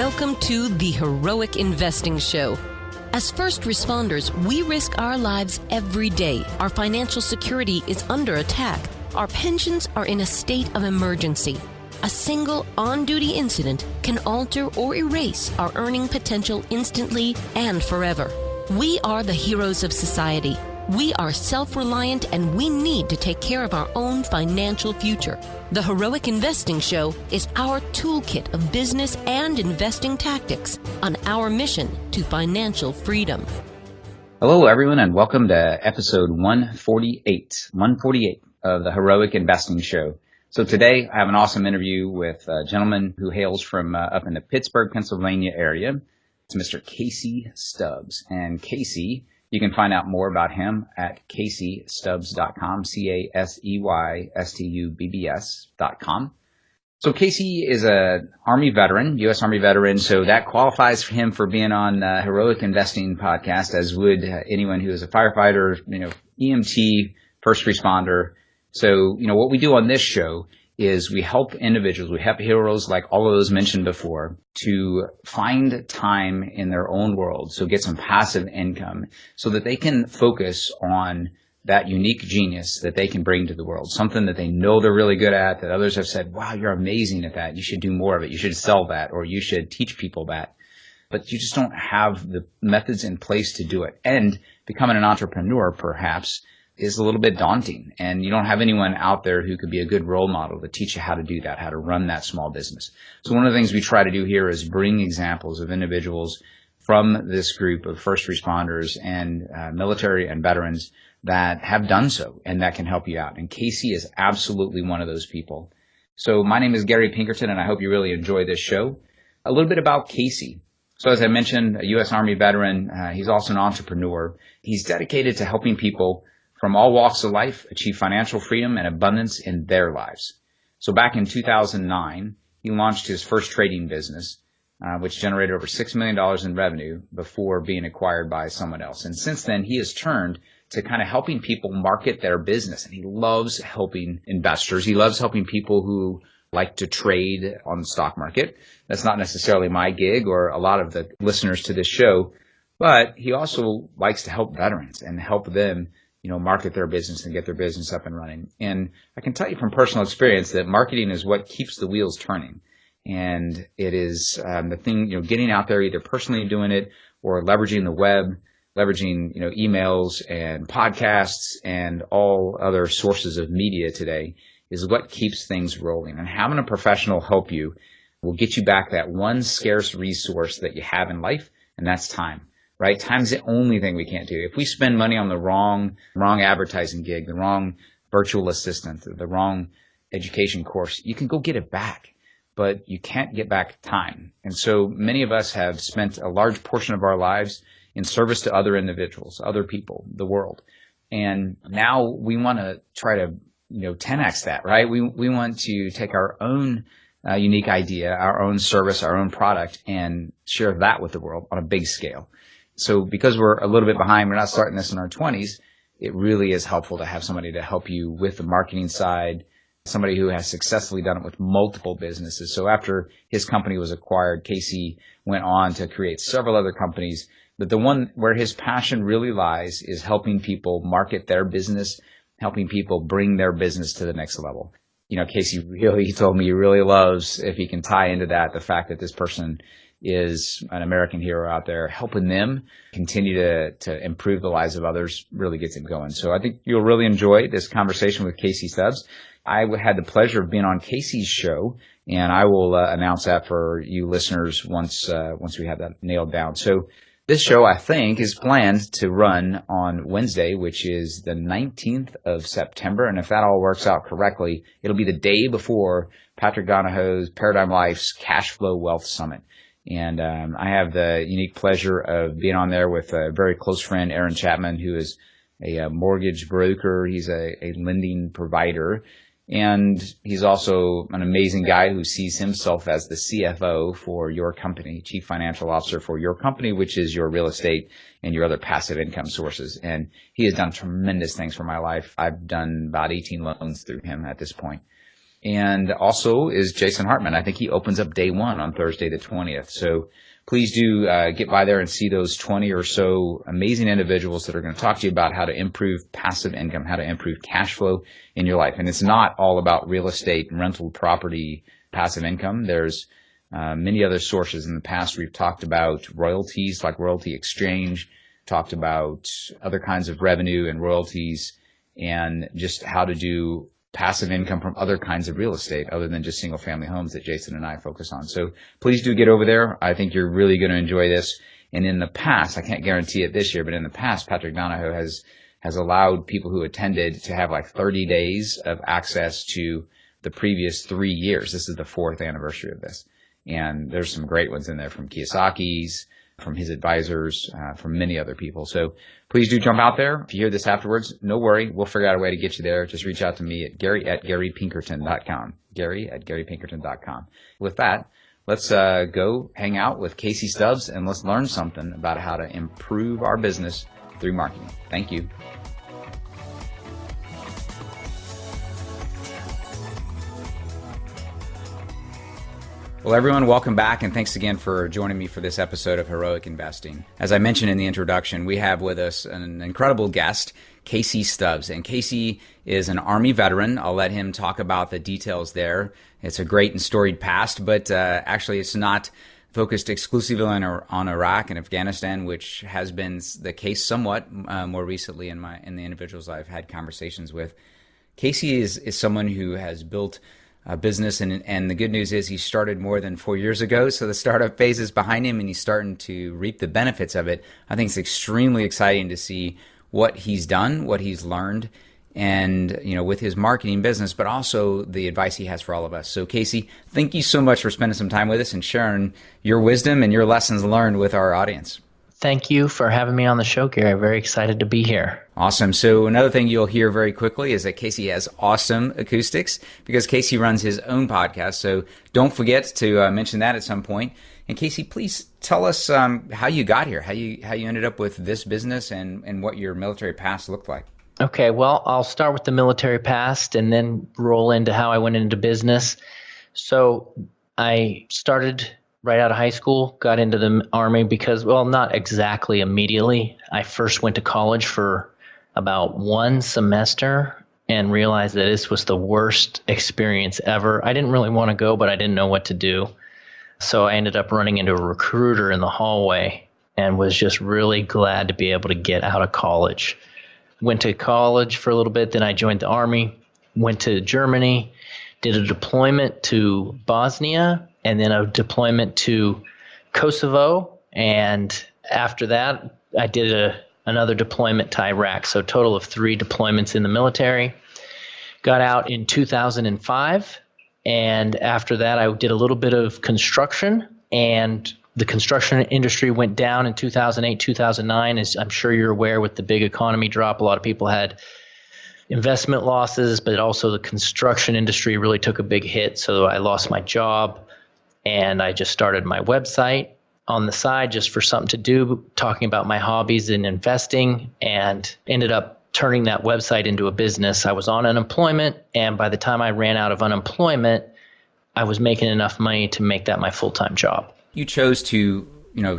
Welcome to the Heroic Investing Show. As first responders, we risk our lives every day. Our financial security is under attack. Our pensions are in a state of emergency. A single on-duty incident can alter or erase our earning potential instantly and forever. We are the heroes of society. We are self-reliant and we need to take care of our own financial future. The Heroic Investing Show is our toolkit of business and investing tactics on our mission to financial freedom. Hello, everyone, and welcome to episode 148 of the Heroic Investing Show. So today I have an awesome interview with a gentleman who hails from up in the Pittsburgh, Pennsylvania area. It's Mr. Casey Stubbs. And Casey, you can find out more about him at CaseyStubbs.com, CaseyStubbs.com. So Casey is a Army veteran, U.S. Army veteran, so that qualifies for him for being on the Heroic Investing Podcast, as would anyone who is a firefighter, EMT, first responder. So, what we do on this show is we help individuals, we help heroes like all of those mentioned before to find time in their own world, so get some passive income so that they can focus on that unique genius that they can bring to the world, something that they know they're really good at, that others have said, wow, you're amazing at that. You should do more of it. You should sell that, or you should teach people that. But you just don't have the methods in place to do it. And becoming an entrepreneur, perhaps, is a little bit daunting, and you don't have anyone out there who could be a good role model to teach you how to do that, how to run that small business. So one of the things we try to do here is bring examples of individuals from this group of first responders and military and veterans that have done so and that can help you out. And Casey is absolutely one of those people. So my name is Gary Pinkerton, and I hope you really enjoy this show. A little bit about Casey. So as I mentioned, a U.S. Army veteran. He's also an entrepreneur. He's dedicated to helping people from all walks of life achieve financial freedom and abundance in their lives. So back in 2009, he launched his first trading business, which generated over $6 million in revenue before being acquired by someone else. And since then, he has turned to kind of helping people market their business. And he loves helping investors. He loves helping people who like to trade on the stock market. That's not necessarily my gig or a lot of the listeners to this show, but he also likes to help veterans and help them market their business and get their business up and running. And I can tell you from personal experience that marketing is what keeps the wheels turning. And it is the thing, getting out there, either personally doing it or leveraging the web, leveraging, emails and podcasts and all other sources of media today is what keeps things rolling. And having a professional help you will get you back that one scarce resource that you have in life, and that's time. Right? Time's the only thing we can't do. If we spend money on the wrong advertising gig, the wrong virtual assistant, the wrong education course, you can go get it back, but you can't get back time. And so many of us have spent a large portion of our lives in service to other individuals, other people, the world. And now we want to try to, 10x that, right? We want to take our own unique idea, our own service, our own product, and share that with the world on a big scale. So because we're a little bit behind, we're not starting this in our 20s, it really is helpful to have somebody to help you with the marketing side, somebody who has successfully done it with multiple businesses. So after his company was acquired, Casey went on to create several other companies. But the one where his passion really lies is helping people market their business, helping people bring their business to the next level. Casey he told me he really loves, if he can tie into that, the fact that this person is an American hero out there, helping them continue to improve the lives of others really gets him going. So I think you'll really enjoy this conversation with Casey Stubbs. I had the pleasure of being on Casey's show, and I will announce that for you listeners once we have that nailed down. So this show, I think, is planned to run on Wednesday, which is the 19th of September. And if that all works out correctly, it'll be the day before Patrick Donahoe's Paradigm Life's Cashflow Wealth Summit. And I have the unique pleasure of being on there with a very close friend, Aaron Chapman, who is a mortgage broker. He's a lending provider. And he's also an amazing guy who sees himself as the CFO for your company, Chief Financial Officer for your company, which is your real estate and your other passive income sources. And he has done tremendous things for my life. I've done about 18 loans through him at this point. And also is Jason Hartman. I think he opens up day one on Thursday the 20th. So please do get by there and see those 20 or so amazing individuals that are going to talk to you about how to improve passive income, how to improve cash flow in your life. And it's not all about real estate and rental property passive income. There's many other sources. In the past, we've talked about royalties like royalty exchange, talked about other kinds of revenue and royalties, and just how to do passive income from other kinds of real estate other than just single family homes that Jason and I focus on. So please do get over there. I think you're really going to enjoy this. And in the past, I can't guarantee it this year, but in the past, Patrick Donahoe has allowed people who attended to have like 30 days of access to the previous 3 years. This is the 4th anniversary of this. And there's some great ones in there from Kiyosaki's, from his advisors, from many other people. So please do jump out there. If you hear this afterwards, no worry. We'll figure out a way to get you there. Just reach out to me at Gary@GaryPinkerton.com. Gary@GaryPinkerton.com. With that, let's go hang out with Casey Stubbs and let's learn something about how to improve our business through marketing. Thank you. Well, everyone, welcome back, and thanks again for joining me for this episode of Heroic Investing. As I mentioned in the introduction, we have with us an incredible guest, Casey Stubbs. And Casey is an Army veteran. I'll let him talk about the details there. It's a great and storied past, but actually it's not focused exclusively on Iraq and Afghanistan, which has been the case somewhat more recently in the individuals I've had conversations with. Casey is someone who has built a business, and the good news is he started more than 4 years ago, so the startup phase is behind him and he's starting to reap the benefits of it. I think it's extremely exciting to see what he's done, what he's learned, and with his marketing business, but also the advice he has for all of us. So Casey, thank you so much for spending some time with us and sharing your wisdom and your lessons learned with our audience. Thank you for having me on the show, Gary. I'm very excited to be here. Awesome. So another thing you'll hear very quickly is that Casey has awesome acoustics because Casey runs his own podcast. So don't forget to mention that at some point. And Casey, please tell us how you got here, how you ended up with this business and what your military past looked like. Okay, well, I'll start with the military past and then roll into how I went into business. So I started right out of high school, got into the Army because, well, not exactly immediately. I first went to college for about 1 semester and realized that this was the worst experience ever. I didn't really want to go, but I didn't know what to do. So I ended up running into a recruiter in the hallway and was just really glad to be able to get out of college. Went to college for a little bit, then I joined the Army, went to Germany, did a deployment to Bosnia, and then a deployment to Kosovo. And after that, I did another deployment to Iraq. So a total of 3 deployments in the military. Got out in 2005. And after that, I did a little bit of construction. And the construction industry went down in 2008, 2009. As I'm sure you're aware, with the big economy drop, a lot of people had investment losses, but also the construction industry really took a big hit. So I lost my job. And I just started my website on the side just for something to do, talking about my hobbies in investing, and ended up turning that website into a business. I was on unemployment, and by the time I ran out of unemployment, I was making enough money to make that my full-time job. You chose to,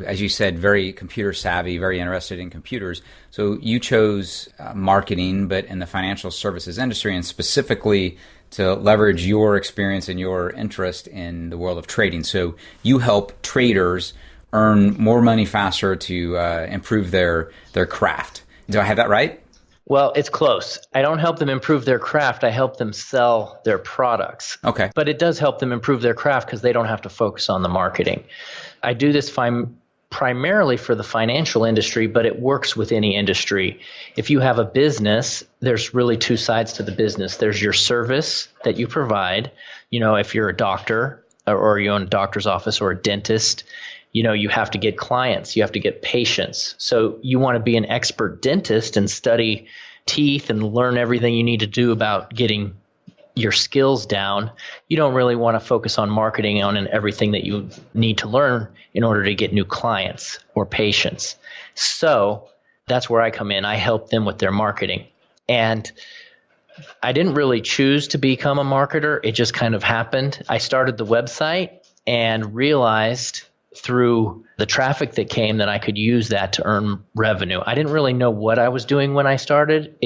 as you said, very computer savvy, very interested in computers. So you chose marketing, but in the financial services industry, and specifically to leverage your experience and your interest in the world of trading. So you help traders earn more money faster to improve their craft. Do I have that right? Well, it's close. I don't help them improve their craft. I help them sell their products. Okay. But it does help them improve their craft because they don't have to focus on the marketing. I do this primarily for the financial industry, but it works with any industry. If you have a business, there's really 2 sides to the business. There's your service that you provide. If you're a doctor or you own a doctor's office or a dentist, you have to get clients, you have to get patients. So you want to be an expert dentist and study teeth and learn everything you need to do about getting your skills down. You don't really want to focus on marketing on everything that you need to learn in order to get new clients or patients. So that's where I come in. I help them with their marketing. And I didn't really choose to become a marketer. It just kind of happened. I started the website and realized through the traffic that came that I could use that to earn revenue. I didn't really know what I was doing when I started.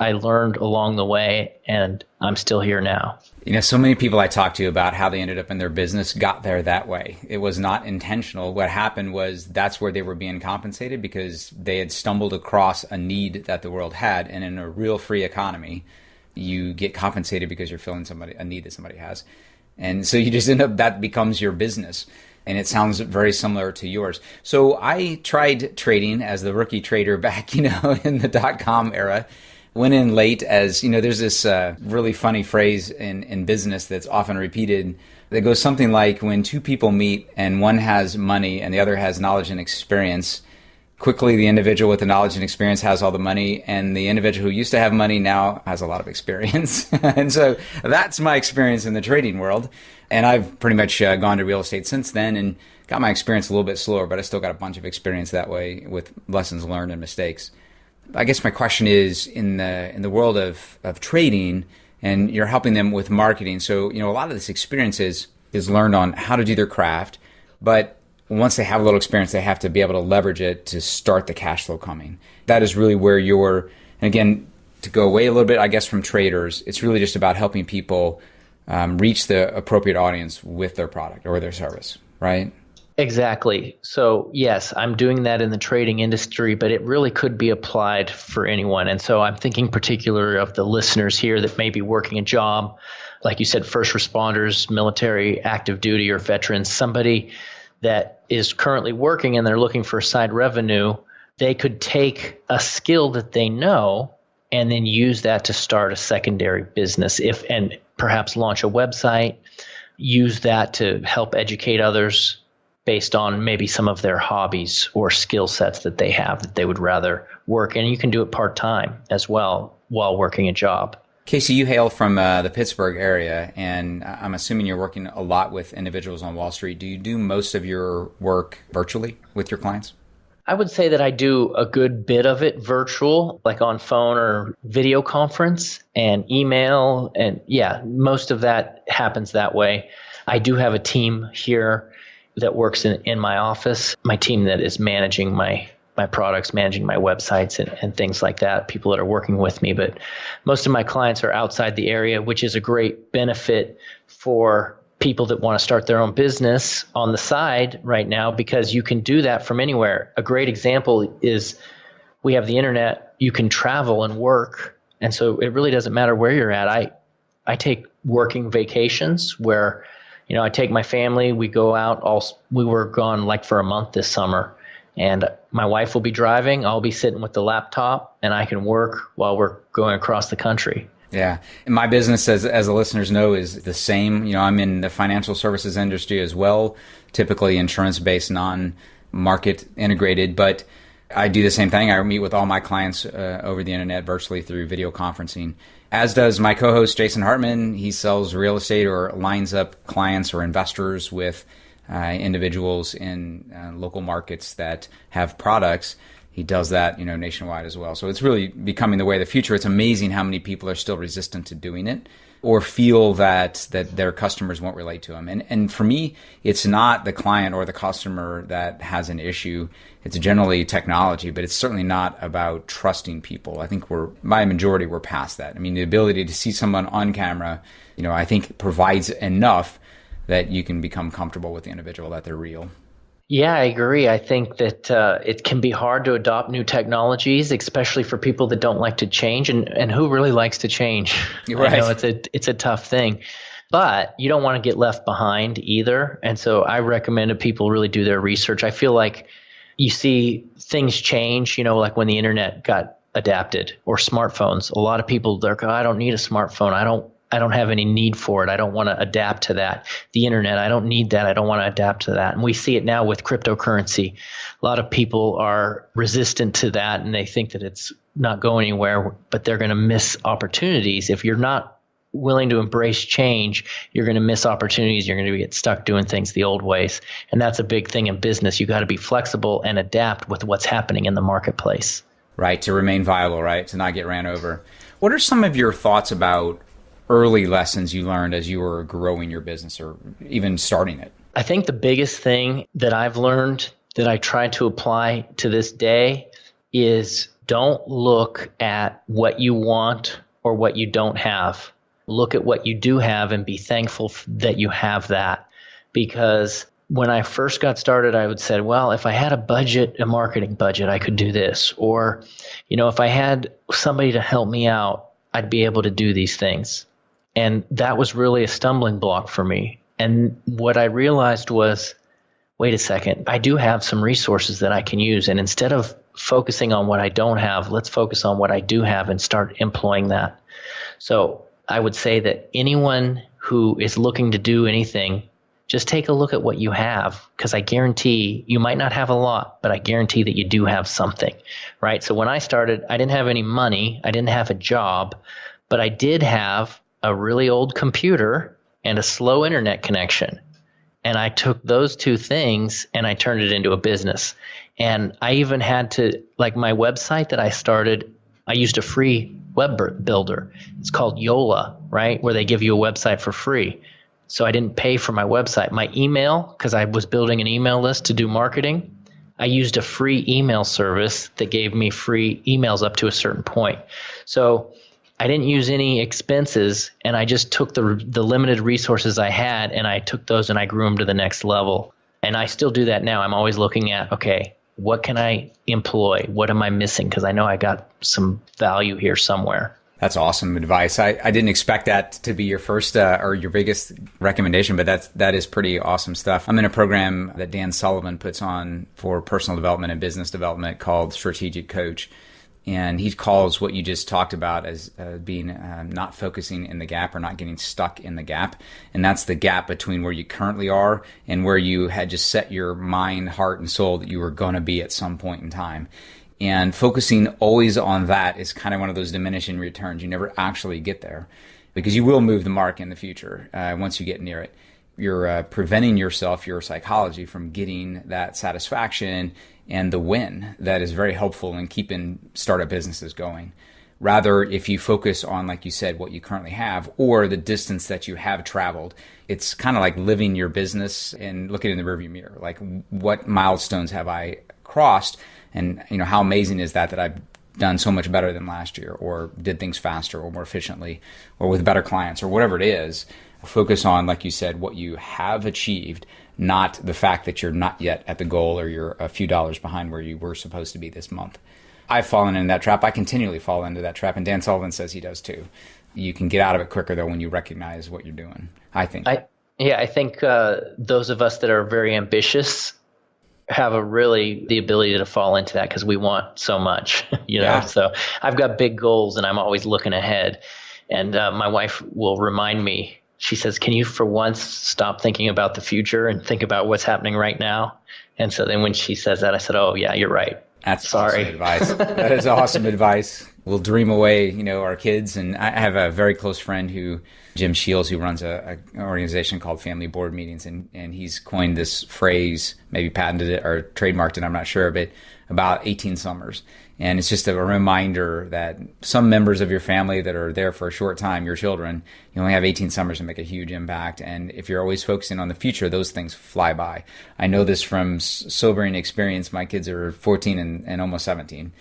I learned along the way, and I'm still here now. So many people I talk to about how they ended up in their business got there that way. It was not intentional. What happened was that's where they were being compensated because they had stumbled across a need that the world had. And in a real free economy, you get compensated because you're filling a need that somebody has. And so you just end up, that becomes your business. And it sounds very similar to yours. So I tried trading as the rookie trader back, in the .com era. Went in late as, there's this really funny phrase in business that's often repeated that goes something like, when two people meet and one has money and the other has knowledge and experience, quickly the individual with the knowledge and experience has all the money, and the individual who used to have money now has a lot of experience. And so that's my experience in the trading world. And I've pretty much gone to real estate since then and got my experience a little bit slower, but I still got a bunch of experience that way with lessons learned and mistakes. I guess my question is, in the world of trading, and you're helping them with marketing. So, a lot of this experience is learned on how to do their craft, but once they have a little experience, they have to be able to leverage it to start the cash flow coming. That is really where and again, to go away a little bit, I guess, from traders, it's really just about helping people reach the appropriate audience with their product or their service, right? Exactly. So yes, I'm doing that in the trading industry, but it really could be applied for anyone. And so I'm thinking particularly of the listeners here that may be working a job, like you said, first responders, military, active duty, or veterans, somebody that is currently working and they're looking for side revenue. They could take a skill that they know and then use that to start a secondary business, and perhaps launch a website, use that to help educate others based on maybe some of their hobbies or skill sets that they have that they would rather work. And you can do it part-time as well while working a job. Casey, you hail from the Pittsburgh area, and I'm assuming you're working a lot with individuals on Wall Street. Do you do most of your work virtually with your clients? I would say that I do a good bit of it virtual, like on phone or video conference and email. And yeah, most of that happens that way. I do have a team here that works in my office, my team that is managing my products, managing my websites and things like that, people that are working with me. But most of my clients are outside the area, which is a great benefit for people that want to start their own business on the side right now, because you can do that from anywhere. A great example is we have the internet, you can travel and work. And so it really doesn't matter where you're at. I take working vacations where, I take my family, we go out, we were gone like for a month this summer, and my wife will be driving, I'll be sitting with the laptop, and I can work while we're going across the country. Yeah. And my business, as the listeners know, is the same. I'm in the financial services industry as well, typically insurance-based, non-market integrated, but I do the same thing. I meet with all my clients over the internet virtually through video conferencing, as does my co-host, Jason Hartman. He sells real estate or lines up clients or investors with individuals in local markets that have products. He does that, nationwide as well. So it's really becoming the way of the future. It's amazing how many people are still resistant to doing it or feel that their customers won't relate to them. And for me, it's not the client or the customer that has an issue. It's generally technology, but it's certainly not about trusting people. I think by majority, we're past that. I mean, the ability to see someone on camera, I think provides enough that you can become comfortable with the individual, that they're real. Yeah, I agree. I think that it can be hard to adopt new technologies, especially for people that don't like to change. And who really likes to change? Right. I know it's a tough thing, but you don't want to get left behind either. And so I recommend that people really do their research. I feel like you see things change, like when the internet got adapted or smartphones. A lot of people, they're like, I don't need a smartphone. I don't have any need for it. I don't want to adapt to that. The internet, I don't need that. I don't want to adapt to that. And we see it now with cryptocurrency. A lot of people are resistant to that, and they think that it's not going anywhere, but they're going to miss opportunities. If you're not willing to embrace change, you're going to miss opportunities. You're going to get stuck doing things the old ways. And that's a big thing in business. You got to be flexible and adapt with what's happening in the marketplace. Right, to remain viable, right, to not get ran over. What are some of your thoughts about early lessons you learned as you were growing your business or even starting it? I think the biggest thing that I've learned that I try to apply to this day is don't look at what you want or what you don't have. Look at what you do have and be thankful that you have that. Because when I first got started, I would say, well, if I had a marketing budget, I could do this. Or, if I had somebody to help me out, I'd be able to do these things. And that was really a stumbling block for me. And what I realized was, wait a second, I do have some resources that I can use. And instead of focusing on what I don't have, let's focus on what I do have and start employing that. So I would say that anyone who is looking to do anything, just take a look at what you have, because I guarantee you might not have a lot, but I guarantee that you do have something, right? So when I started, I didn't have any money. I didn't have a job, but I did have a really old computer and a slow internet connection. And I took those two things and I turned it into a business. And I even had to, like my website that I started, I used a free web builder. It's called Yola, right? Where they give you a website for free. So I didn't pay for my website. My email, because I was building an email list to do marketing, I used a free email service that gave me free emails up to a certain point. So I didn't use any expenses, and I just took the limited resources I had, and I took those and I grew them to the next level. And I still do that now. I'm always looking at, okay, what can I employ? What am I missing? Because I know I got some value here somewhere. That's awesome advice. I didn't expect that to be your first or your biggest recommendation, but that is pretty awesome stuff. I'm in a program that Dan Sullivan puts on for personal development and business development called Strategic Coach. And he calls what you just talked about as being not focusing in the gap or not getting stuck in the gap. And that's the gap between where you currently are and where you had just set your mind, heart, and soul that you were going to be at some point in time. And focusing always on that is kind of one of those diminishing returns. You never actually get there because you will move the mark in the future once you get near it. You're preventing yourself, your psychology, from getting that satisfaction and the win that is very helpful in keeping startup businesses going. Rather, if you focus on, like you said, what you currently have or the distance that you have traveled, it's kind of like living your business and looking in the rearview mirror. Like, what milestones have I crossed? And, how amazing is that I've done so much better than last year, or did things faster or more efficiently or with better clients or whatever it is. Focus on, like you said, what you have achieved, not the fact that you're not yet at the goal or you're a few dollars behind where you were supposed to be this month. I've fallen into that trap. I continually fall into that trap. And Dan Sullivan says he does too. You can get out of it quicker, though, when you recognize what you're doing, I think. I think those of us that are very ambitious have the ability to fall into that because we want so much, Yeah. So I've got big goals and I'm always looking ahead. And my wife will remind me, she says, can you for once stop thinking about the future and think about what's happening right now? And so then when she says that, I said, oh, yeah, you're right. That's Sorry. Awesome advice. That is awesome advice. We'll dream away, our kids. And I have a very close friend Jim Shields, who runs an organization called Family Board Meetings. And he's coined this phrase, maybe patented it or trademarked it, I'm not sure, but about 18 summers. And it's just a reminder that some members of your family that are there for a short time, your children, you only have 18 summers to make a huge impact. And if you're always focusing on the future, those things fly by. I know this from sobering experience. My kids are 14 and almost 17.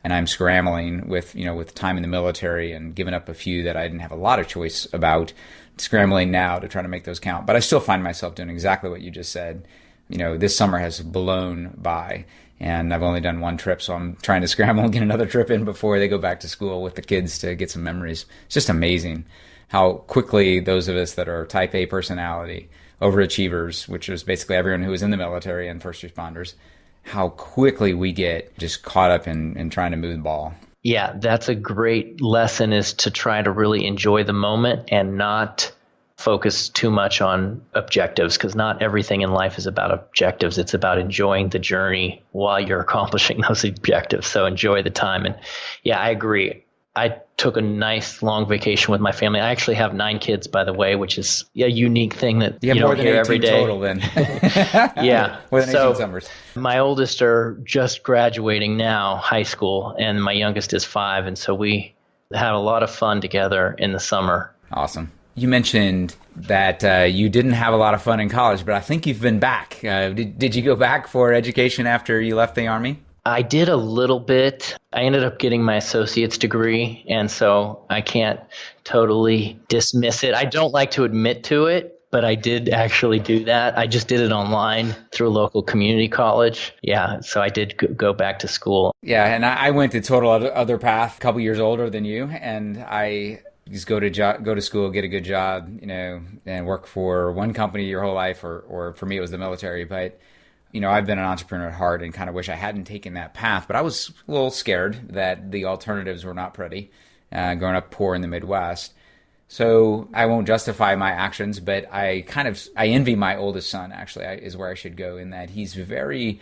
And I'm scrambling with time in the military and giving up a few that I didn't have a lot of choice about, scrambling now to try to make those count. But I still find myself doing exactly what you just said. This summer has blown by. And I've only done one trip, so I'm trying to scramble and get another trip in before they go back to school with the kids to get some memories. It's just amazing how quickly those of us that are type A personality, overachievers, which is basically everyone who was in the military and first responders, how quickly we get just caught up in trying to move the ball. Yeah, that's a great lesson, is to try to really enjoy the moment and not focus too much on objectives, because not everything in life is about objectives. It's about enjoying the journey while you're accomplishing those objectives. So enjoy the time. And yeah, I agree. I took a nice long vacation with my family. I actually have 9 kids, by the way, which is a unique thing that you don't hear every day. Total then. Yeah. More than 18 summers. My oldest are just graduating now, high school, and my youngest is 5. And so we Had a lot of fun together in the summer. Awesome. You mentioned that you didn't have a lot of fun in college, but I think you've been back. Did you go back for education after you left the Army? I did a little bit. I ended up getting my associate's degree, and so I can't totally dismiss it. I don't like to admit to it, but I did actually do that. I just did it online through a local community college. Yeah, so I did go back to school. Yeah, and I went the total other path, a couple years older than you, and I just go to school, get a good job, and work for one company your whole life, or for me it was the military. But I've been an entrepreneur at heart and kind of wish I hadn't taken that path. But I was a little scared that the alternatives were not pretty, growing up poor in the Midwest. So I won't justify my actions, but I envy my oldest son, actually, is where I should go, in that he's very,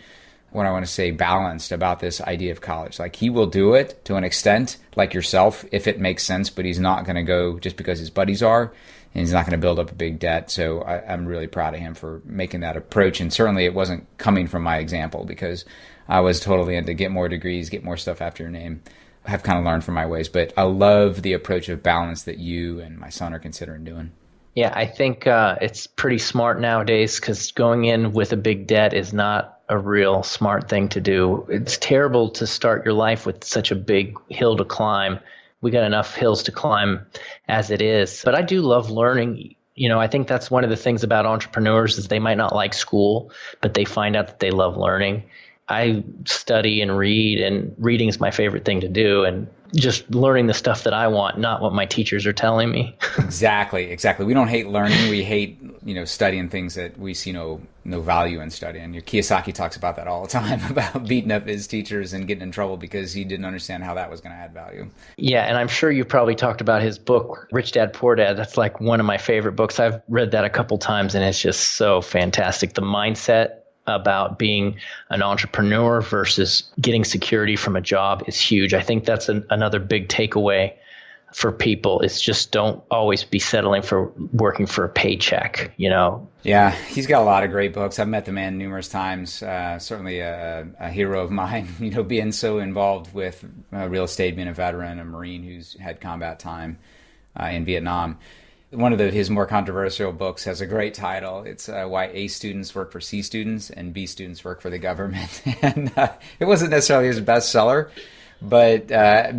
what I want to say, balanced about this idea of college. Like, he will do it to an extent, like yourself, if it makes sense, but he's not going to go just because his buddies are, and he's not going to build up a big debt. So I'm really proud of him for making that approach. And certainly it wasn't coming from my example, because I was totally into get more degrees, get more stuff after your name. I have kind of learned from my ways, but I love the approach of balance that you and my son are considering doing. Yeah, I think it's pretty smart nowadays, because going in with a big debt is not a real smart thing to do. It's terrible to start your life with such a big hill to climb. We got enough hills to climb as it is. But I do love learning. I think that's one of the things about entrepreneurs is they might not like school, but they find out that they love learning. I study and read, and reading is my favorite thing to do, and just learning the stuff that I want, not what my teachers are telling me. Exactly. We don't hate learning. We hate, studying things that we see no value in studying. Kiyosaki talks about that all the time, about beating up his teachers and getting in trouble because he didn't understand how that was going to add value. Yeah, and I'm sure you've probably talked about his book, Rich Dad, Poor Dad. That's like one of my favorite books. I've read that a couple times, and it's just so fantastic. The mindset about being an entrepreneur versus getting security from a job is huge. I think that's another big takeaway for people, is just don't always be settling for working for a paycheck, Yeah, he's got a lot of great books. I've met the man numerous times. Certainly a hero of mine, being so involved with real estate, being a veteran, a Marine who's had combat time in Vietnam. One of his more controversial books has a great title. It's Why A Students Work for C Students and B Students Work for the Government. And it wasn't necessarily his bestseller, but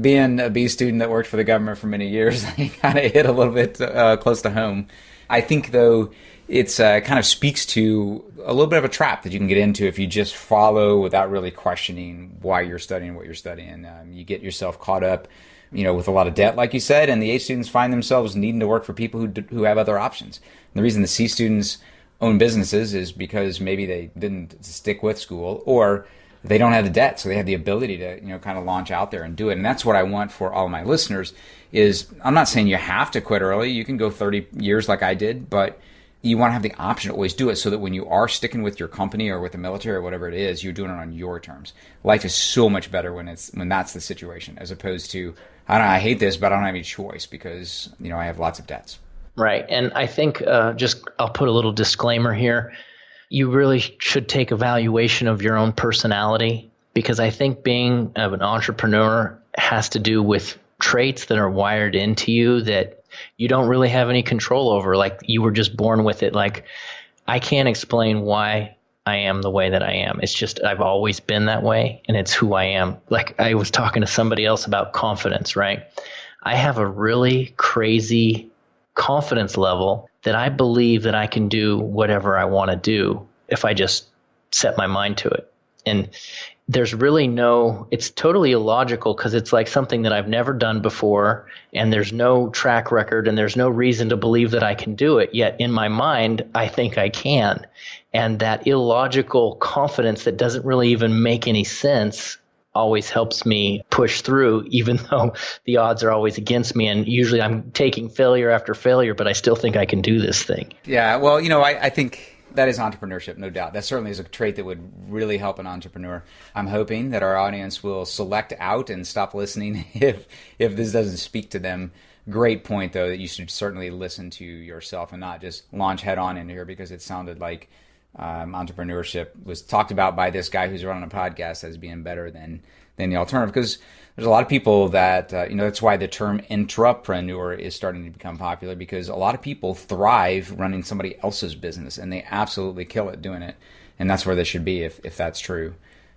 being a B student that worked for the government for many years, he kind of hit a little bit close to home. I think, though, it's kind of speaks to a little bit of a trap that you can get into if you just follow without really questioning why you're studying what you're studying. You get yourself caught up with a lot of debt, like you said, and the A students find themselves needing to work for people who have other options. And the reason the C students own businesses is because maybe they didn't stick with school, or they don't have the debt, so they have the ability to kind of launch out there and do it. And that's what I want for all of my listeners. Is I'm not saying you have to quit early. You can go 30 years like I did, but you want to have the option to always do it, so that when you are sticking with your company or with the military or whatever it is, you're doing it on your terms. Life is so much better when that's the situation, as opposed to, I hate this, but I don't have any choice because I have lots of debts. Right. And I think I'll put a little disclaimer here. You really should take evaluation of your own personality, because I think being an entrepreneur has to do with traits that are wired into you that you don't really have any control over. Like, you were just born with it. Like, I can't explain why I am the way that I am. It's just, I've always been that way, and it's who I am. Like, I was talking to somebody else about confidence, right? I have a really crazy confidence level that I believe that I can do whatever I want to do if I just set my mind to it. And there's really it's totally illogical, because it's like something that I've never done before, and there's no track record, and there's no reason to believe that I can do it. Yet in my mind, I think I can. And that illogical confidence that doesn't really even make any sense always helps me push through, even though the odds are always against me. And usually I'm taking failure after failure, but I still think I can do this thing. Yeah, well, I think that is entrepreneurship, no doubt. That certainly is a trait that would really help an entrepreneur. I'm hoping that our audience will select out and stop listening if this doesn't speak to them. Great point, though, that you should certainly listen to yourself and not just launch head on into here, because it sounded like entrepreneurship was talked about by this guy who's running a podcast as being better than the alternative. Because there's a lot of people that, that's why the term intrapreneur is starting to become popular, because a lot of people thrive running somebody else's business and they absolutely kill it doing it. And that's where they should be if that's true.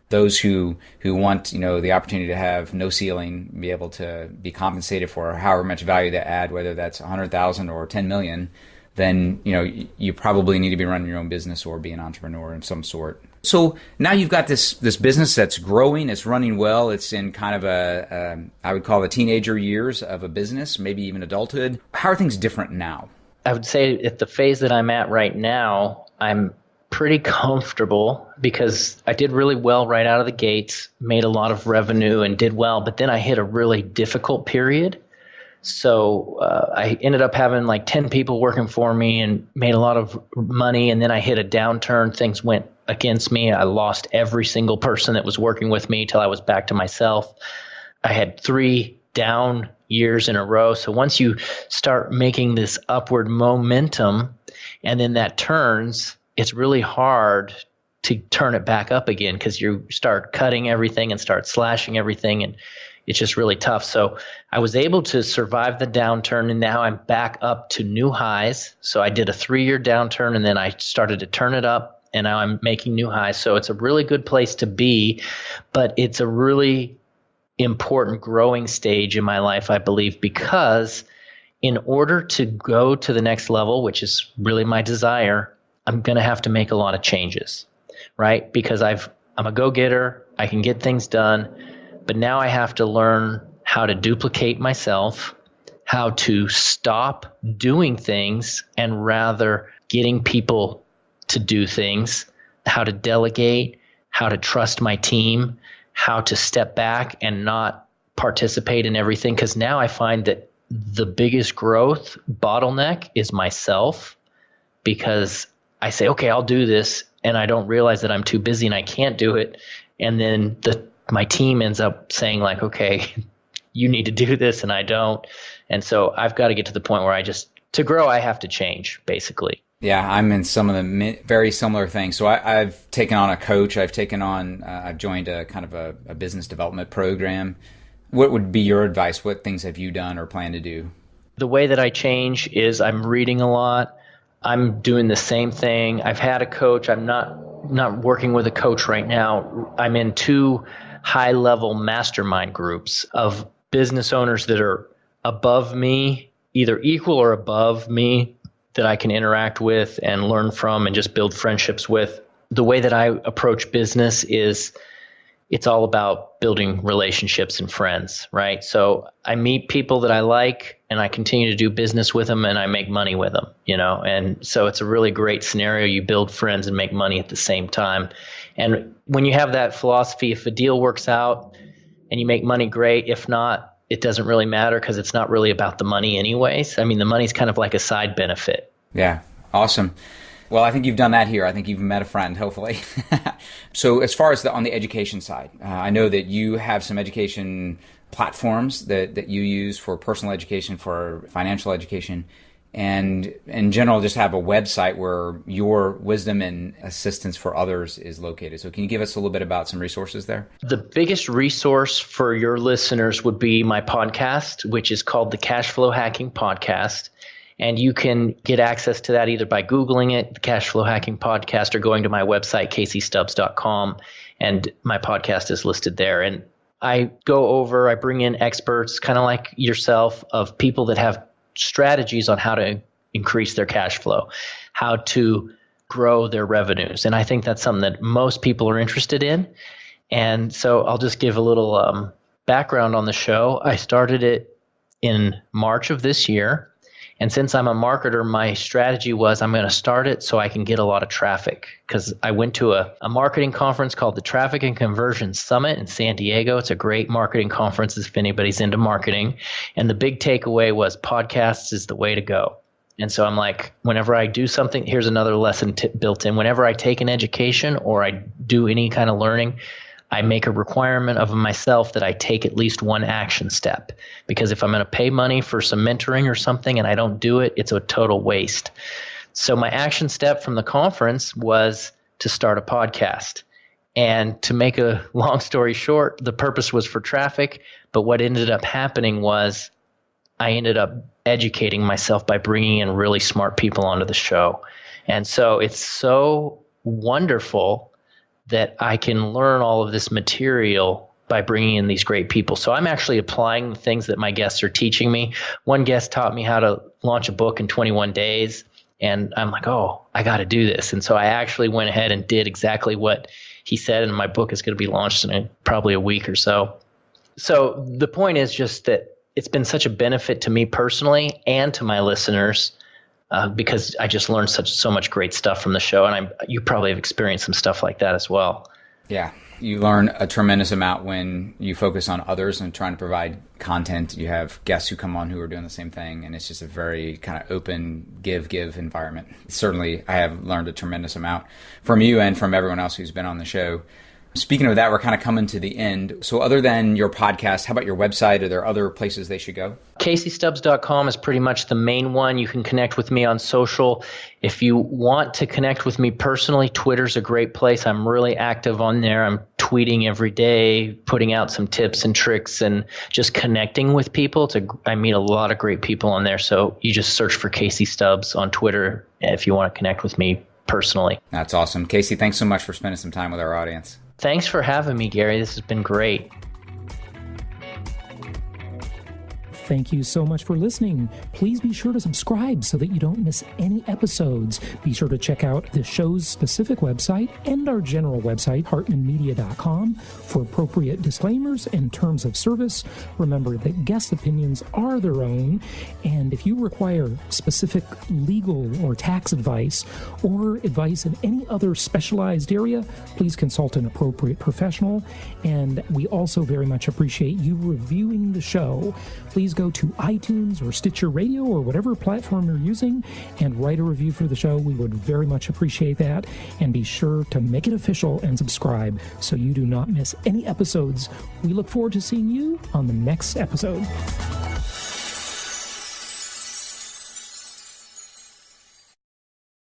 Those who want, the opportunity to have no ceiling, be able to be compensated for however much value they add, whether that's 100,000 or 10 million, then, you probably need to be running your own business or be an entrepreneur of some sort. So now you've got this business that's growing, it's running well, it's in kind of I would call the teenager years of a business, maybe even adulthood. How are things different now? I would say at the phase that I'm at right now, I'm pretty comfortable because I did really well right out of the gates, made a lot of revenue and did well, but then I hit a really difficult period. So I ended up having like 10 people working for me and made a lot of money. And then I hit a downturn. Things went against me. I lost every single person that was working with me till I was back to myself. I had 3 down years in a row. So once you start making this upward momentum and then that turns, it's really hard to turn it back up again because you start cutting everything and start slashing everything, and it's just really tough. So I was able to survive the downturn, and now I'm back up to new highs. So I did a 3-year downturn, and then I started to turn it up, and now I'm making new highs. So it's a really good place to be, but it's a really important growing stage in my life, I believe, because in order to go to the next level, which is really my desire, I'm going to have to make a lot of changes, right? Because I'm a go-getter. I can get things done. But now I have to learn how to duplicate myself, how to stop doing things and rather getting people to do things, how to delegate, how to trust my team, how to step back and not participate in everything. Because now I find that the biggest growth bottleneck is myself, because I say, okay, I'll do this, and I don't realize that I'm too busy and I can't do it. And then my team ends up saying like, okay, you need to do this, and I don't. And so I've got to get to the point where to grow, I have to change, basically. Yeah, I'm in some of the very similar things. So I've taken on a coach. I've joined a kind of a business development program. What would be your advice? What things have you done or plan to do? The way that I change is I'm reading a lot. I'm doing the same thing. I've had a coach. I'm not working with a coach right now. I'm in 2 high-level mastermind groups of business owners that are above me, either equal or above me, that I can interact with and learn from and just build friendships with. The way that I approach business is it's all about building relationships and friends, right? So I meet people that I like and I continue to do business with them and I make money with them, and so it's a really great scenario. You build friends and make money at the same time. And when you have that philosophy, if a deal works out and you make money, great. If not, it doesn't really matter because it's not really about the money anyways. I mean, the money's kind of like a side benefit. Yeah, awesome. Well, I think you've done that here. I think you've met a friend, hopefully. So as far as on the education side, I know that you have some education platforms that you use for personal education, for financial education, and in general just have a website where your wisdom and assistance for others is located. So can you give us a little bit about some resources there? The biggest resource for your listeners would be my podcast, which is called the Cashflow Hacking Podcast. And you can get access to that either by Googling it, the Cashflow Hacking Podcast, or going to my website, CaseyStubbs.com, and my podcast is listed there. And I bring in experts, kind of like yourself, of people that have strategies on how to increase their cash flow, how to grow their revenues. And I think that's something that most people are interested in. And so I'll just give a little background on the show. I started it in March of this year. And since I'm a marketer, my strategy was I'm going to start it so I can get a lot of traffic, because I went to a marketing conference called the Traffic and Conversion Summit in San Diego. It's a great marketing conference if anybody's into marketing. And the big takeaway was podcasts is the way to go. And so I'm like, whenever I do something, here's another lesson built in. Whenever I take an education or I do any kind of learning, I make a requirement of myself that I take at least one action step, because if I'm going to pay money for some mentoring or something and I don't do it, it's a total waste. So my action step from the conference was to start a podcast. And to make a long story short, the purpose was for traffic, but what ended up happening was I ended up educating myself by bringing in really smart people onto the show. And so it's so wonderful that I can learn all of this material by bringing in these great people. So I'm actually applying the things that my guests are teaching me. One guest taught me how to launch a book in 21 days. And I'm like, oh, I got to do this. And so I actually went ahead and did exactly what he said. And my book is going to be launched in probably a week or so. So the point is just that it's been such a benefit to me personally and to my listeners because I just learned so much great stuff from the show. And you probably have experienced some stuff like that as well. Yeah. You learn a tremendous amount when you focus on others and trying to provide content. You have guests who come on who are doing the same thing, and it's just a very kind of open give environment. Certainly, I have learned a tremendous amount from you and from everyone else who's been on the show. Speaking of that, we're kind of coming to the end. So other than your podcast, how about your website? Are there other places they should go? CaseyStubbs.com is pretty much the main one. You can connect with me on social. If you want to connect with me personally, Twitter's a great place. I'm really active on there. I'm tweeting every day, putting out some tips and tricks and just connecting with people. I meet a lot of great people on there. So you just search for Casey Stubbs on Twitter if you want to connect with me personally. That's awesome. Casey, thanks so much for spending some time with our audience. Thanks for having me, Gary. This has been great. Thank you so much for listening. Please be sure to subscribe so that you don't miss any episodes. Be sure to check out the show's specific website and our general website, hartmanmedia.com, for appropriate disclaimers and terms of service. Remember that guest opinions are their own, and if you require specific legal or tax advice or advice in any other specialized area, please consult an appropriate professional. And we also very much appreciate you reviewing the show. Please go to iTunes or Stitcher Radio or whatever platform you're using and write a review for the show. We would very much appreciate that. And be sure to make it official and subscribe so you do not miss any episodes. We look forward to seeing you on the next episode.